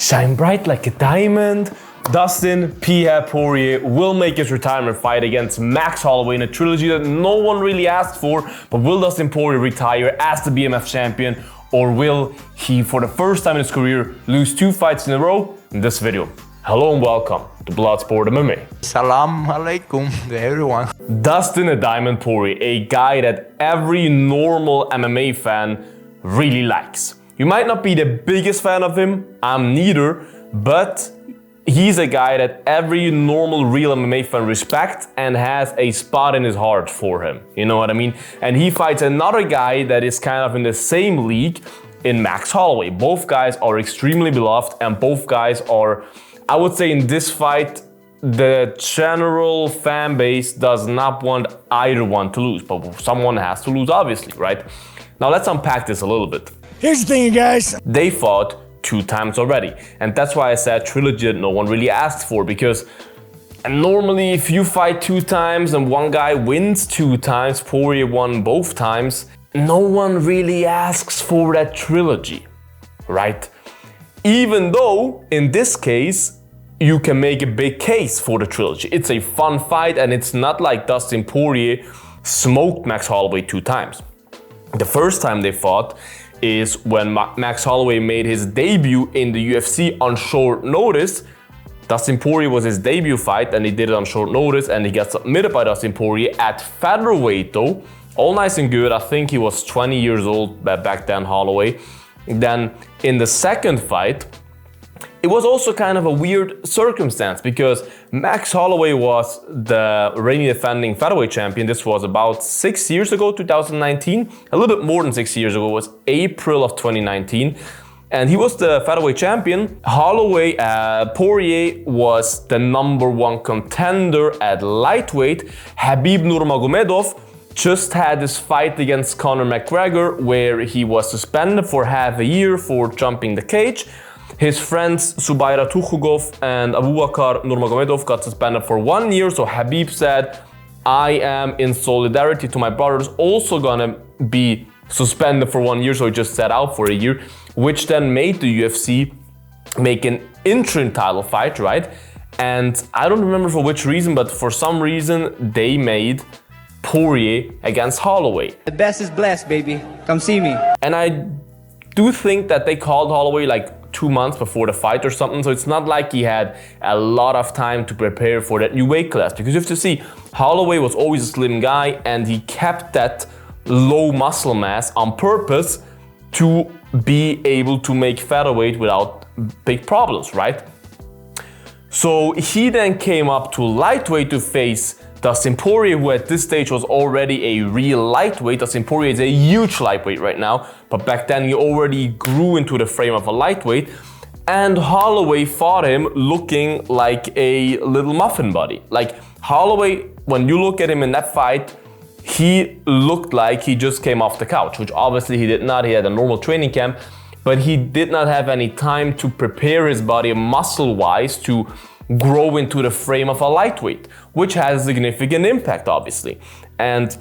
Shine bright like a diamond. Dustin Poirier will make his retirement fight against Max Holloway in a trilogy that no one really asked for. But will Dustin Poirier retire as the BMF champion, or will he, for the first time in his career, lose 2 fights in a row? In this video. Hello and welcome to Bloodsport MMA. Salam alaikum to everyone. Dustin "The Diamond" Poirier, a guy that every normal MMA fan really likes. You might not be the biggest fan of him, I'm neither, but he's a guy that every normal real MMA fan respects and has a spot in his heart for him. You know what I mean? And he fights another guy that is kind of in the same league in Max Holloway. Both guys are extremely beloved, and both guys are, I would say, in this fight, the general fan base does not want either one to lose, but someone has to lose, obviously, right? Now let's unpack this a little bit. Here's the thing, you guys. They fought 2 times already, and that's why I said trilogy that no one really asked for, because normally if you fight 2 times and one guy wins 2 times, Poirier won both times, no one really asks for that trilogy, right? Even though in this case you can make a big case for the trilogy. It's a fun fight, and it's not like Dustin Poirier smoked Max Holloway 2 times. The first time they fought is when Max Holloway made his debut in the UFC on short notice. Dustin Poirier was his debut fight, and he did it on short notice, and he got submitted by Dustin Poirier at featherweight though. All nice and good. I think he was 20 years old back then, Holloway. Then in the second fight, it was also kind of a weird circumstance, because Max Holloway was the reigning defending featherweight champion. This was about 6 years ago, 2019. A little bit more than 6 years ago. It was April of 2019. And he was the featherweight champion. Holloway, Poirier was the #1 contender at lightweight. Khabib Nurmagomedov just had this fight against Conor McGregor, where he was suspended for half a year for jumping the cage. His friends Subaira Tukhugov and Abubakar Nurmagomedov got suspended for 1 year, so Khabib said, I am in solidarity to my brothers, also gonna be suspended for 1 year, so he just sat out for a year, which then made the UFC make an interim title fight, right? And I don't remember for which reason, but for some reason they made Poirier against Holloway. The best is blessed, baby. Come see me. And I do think that they called Holloway like 2 months before the fight or something, so it's not like he had a lot of time to prepare for that new weight class, because you have to see, Holloway was always a slim guy, and he kept that low muscle mass on purpose to be able to make featherweight without big problems, right? So he then came up to lightweight to face Dustin Poirier, who at this stage was already a real lightweight. Dustin Poirier is a huge lightweight right now, but back then he already grew into the frame of a lightweight. And Holloway fought him looking like a little muffin body. Like Holloway, when you look at him in that fight, he looked like he just came off the couch, which obviously he did not. He had a normal training camp, but he did not have any time to prepare his body muscle-wise to grow into the frame of a lightweight, which has a significant impact, obviously. And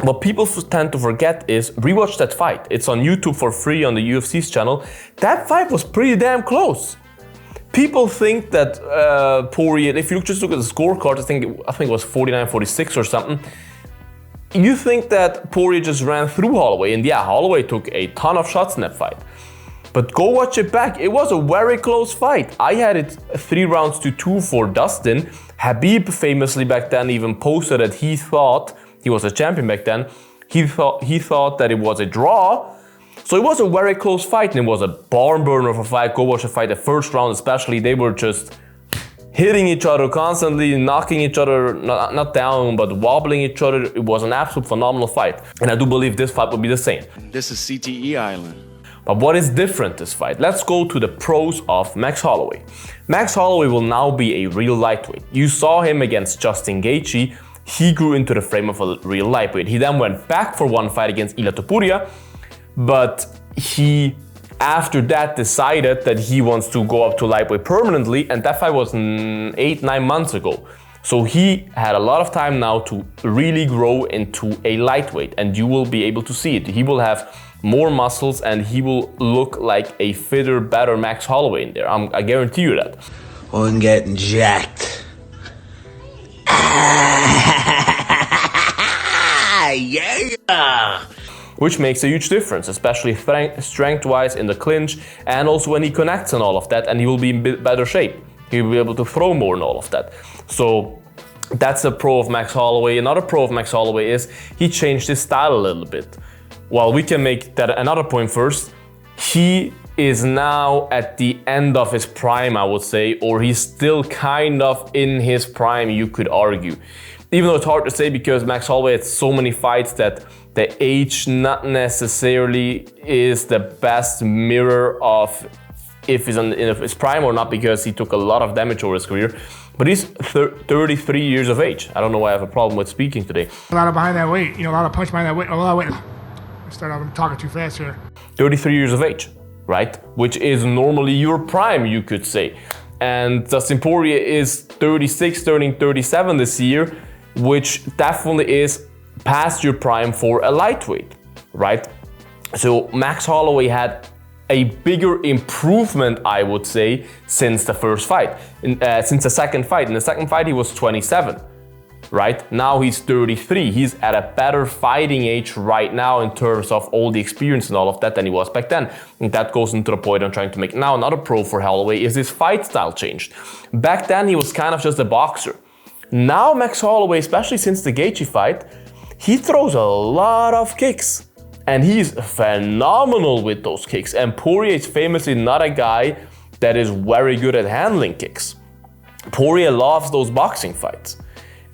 what people tend to forget is, rewatch that fight. It's on YouTube for free on the UFC's channel. That fight was pretty damn close. People think that Poirier, if you just look at the scorecard, I think it was 49-46 or something. You think that Poirier just ran through Holloway, and yeah, Holloway took a ton of shots in that fight. But go watch it back. It was a very close fight. I had it 3-2 for Dustin. Khabib famously back then even posted that he thought, he was a champion back then, he thought that it was a draw. So it was a very close fight, and it was a barn burner of a fight. Go watch the fight. The first round especially, they were just hitting each other constantly, knocking each other, not down, but wobbling each other. It was an absolute phenomenal fight. And I do believe this fight will be the same. This is CTE Island. But what is different this fight? Let's go to the pros of Max Holloway. Max Holloway will now be a real lightweight. You saw him against Justin Gaethje. He grew into the frame of a real lightweight. He then went back for 1 fight against Ilia Topuria, but he, after that, decided that he wants to go up to lightweight permanently, and that fight was 8-9 months ago. So he had a lot of time now to really grow into a lightweight, and you will be able to see it. He will have more muscles, and he will look like a fitter, better Max Holloway in there. I guarantee you that. I'm getting jacked. Yeah. Which makes a huge difference, especially strength-wise in the clinch, and also when he connects and all of that, and he will be in better shape. He will be able to throw more and all of that. So that's a pro of Max Holloway. Another pro of Max Holloway is he changed his style a little bit. Well, we can make that another point first. He is now at the end of his prime, I would say, or he's still kind of in his prime, you could argue. Even though it's hard to say because Max Holloway had so many fights that the age not necessarily is the best mirror of if he's in his prime or not, because he took a lot of damage over his career. But he's 33 years of age. I don't know why I have a problem with speaking today. A lot of behind that weight, a lot of punch behind that weight, a lot of weight. I'm talking too fast here. 33 years of age, right? Which is normally your prime, you could say. And Dustin Poirier is 36, turning 37 this year, which definitely is past your prime for a lightweight, right? So Max Holloway had a bigger improvement, I would say, since the first fight, since the second fight. In the second fight, he was 27, right? Now he's 33. He's at a better fighting age right now in terms of all the experience and all of that than he was back then. And that goes into the point I'm trying to make now. Another pro for Holloway is his fight style changed. Back then, he was kind of just a boxer. Now Max Holloway, especially since the Gaethje fight, he throws a lot of kicks. And he's phenomenal with those kicks. And Poirier is famously not a guy that is very good at handling kicks. Poirier loves those boxing fights.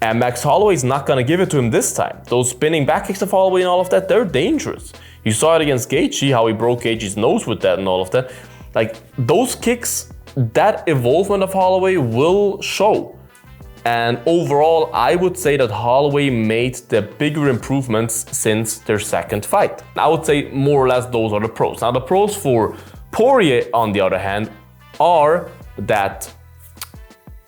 And Max Holloway is not gonna give it to him this time. Those spinning back kicks of Holloway and all of that, they're dangerous. You saw it against Gaethje, how he broke Gaethje's nose with that and all of that. Like, those kicks, that evolvement of Holloway will show. And overall, I would say that Holloway made the bigger improvements since their second fight. I would say more or less those are the pros. Now the pros for Poirier, on the other hand, are that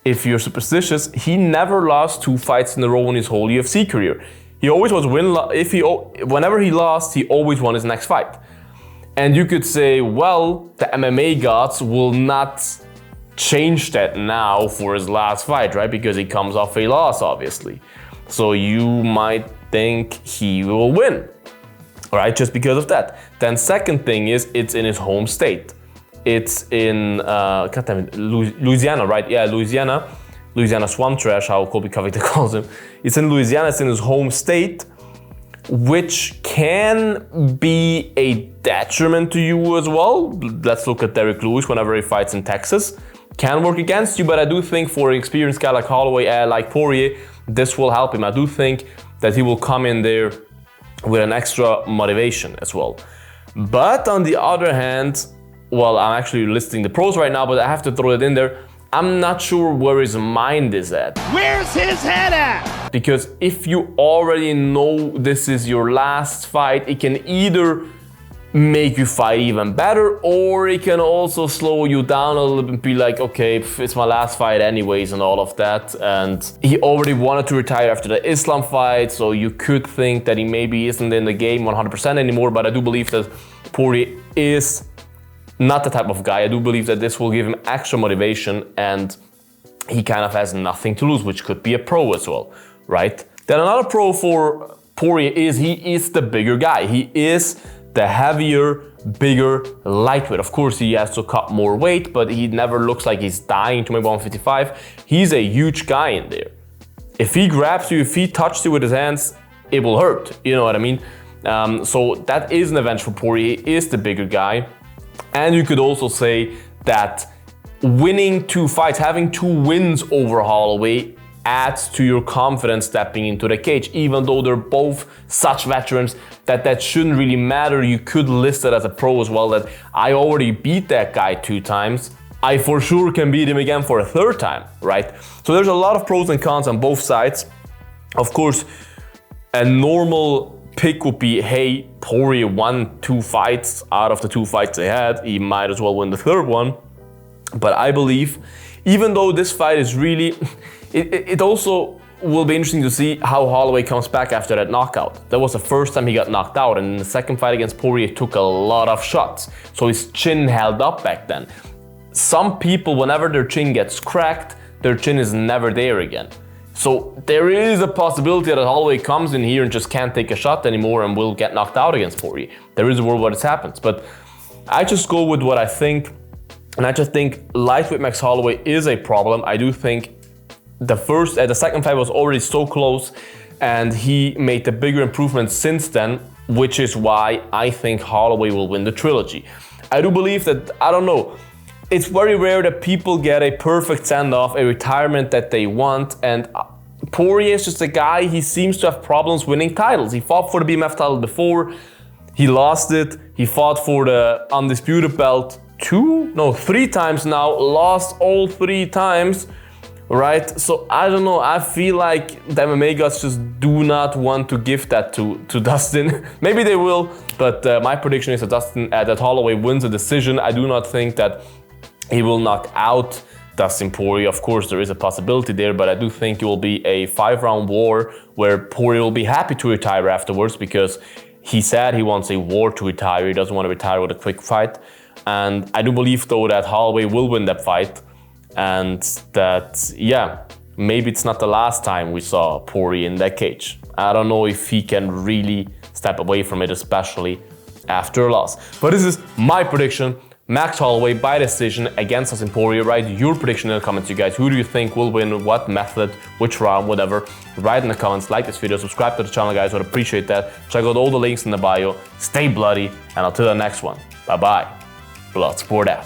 if you're superstitious, he never lost 2 fights in a row in his whole UFC career. He always was whenever he lost, he always won his next fight. And you could say, well, the MMA gods will not change that now for his last fight, right? Because he comes off a loss, obviously. So you might think he will win, right? Just because of that. Then second thing is, it's in his home state. It's in Louisiana, right? Yeah, Louisiana swamp trash, how Colby Covington calls him. It's in Louisiana, it's in his home state, which can be a detriment to you as well. Let's look at Derrick Lewis whenever he fights in Texas. Can work against you, but I do think for an experienced guy like Holloway, like Poirier, this will help him. I do think that he will come in there with an extra motivation as well. But on the other hand, well, I'm actually listing the pros right now, but I have to throw it in there. I'm not sure where his mind is at. Where's his head at? Because if you already know this is your last fight, it can either make you fight even better, or it can also slow you down a little bit and be like, okay, it's my last fight anyways and all of that. And he already wanted to retire after the Islam fight, so you could think that he maybe isn't in the game 100% anymore, but I do believe that Poirier is not the type of guy. I do believe that this will give him extra motivation, and he kind of has nothing to lose, which could be a pro as well, right? Then another pro for Poirier is he is the bigger guy. He is the heavier, bigger lightweight. Of course, he has to cut more weight, but he never looks like he's dying to maybe 155. He's a huge guy in there. If he grabs you, if he touches you with his hands, it will hurt. You know what I mean? So that is an advantage for Poirier. He is the bigger guy. And you could also say that winning 2 fights, having 2 wins over Holloway, adds to your confidence stepping into the cage. Even though they're both such veterans that shouldn't really matter. You could list it as a pro as well, that I already beat that guy 2 times. I for sure can beat him again for a 3rd time, right? So there's a lot of pros and cons on both sides. Of course, a normal pick would be, hey, Poirier won 2 fights out of the 2 fights they had. He might as well win the 3rd one. But I believe, even though this fight is really, it also will be interesting to see how Holloway comes back after that knockout. That was the first time he got knocked out, and in the second fight against Poirier, he took a lot of shots. So his chin held up back then. Some people, whenever their chin gets cracked, their chin is never there again. So there is a possibility that Holloway comes in here and just can't take a shot anymore and will get knocked out against Poirier. There is a world where this happens, but I just go with what I think, and I just think lightweight Max Holloway is a problem. I do think the second fight was already so close, and he made the bigger improvements since then, which is why I think Holloway will win the trilogy. I do believe that, I don't know, it's very rare that people get a perfect send-off, a retirement that they want, and Poirier is just a guy, he seems to have problems winning titles. He fought for the BMF title before, he lost it, he fought for the undisputed belt 3 times now, lost all 3 times, right? So I don't know, I feel like the MMA gods just do not want to give that to Dustin. Maybe they will, but my prediction is that Holloway wins a decision. I do not think that he will knock out Dustin Poirier. Of course, there is a possibility there, but I do think it will be a 5-round war where Poirier will be happy to retire afterwards, because he said he wants a war to retire. He doesn't want to retire with a quick fight. And I do believe, though, that Holloway will win that fight, and that, yeah, maybe it's not the last time we saw Poirier in that cage. I don't know if he can really step away from it, especially after a loss. But this is my prediction. Max Holloway by decision against Dustin Poirier. Write your prediction in the comments, you guys. Who do you think will win, what method, which round, whatever. Write in the comments, like this video, subscribe to the channel, guys. I would appreciate that. Check out all the links in the bio. Stay bloody, and until the next one, bye-bye. Bloodsport out.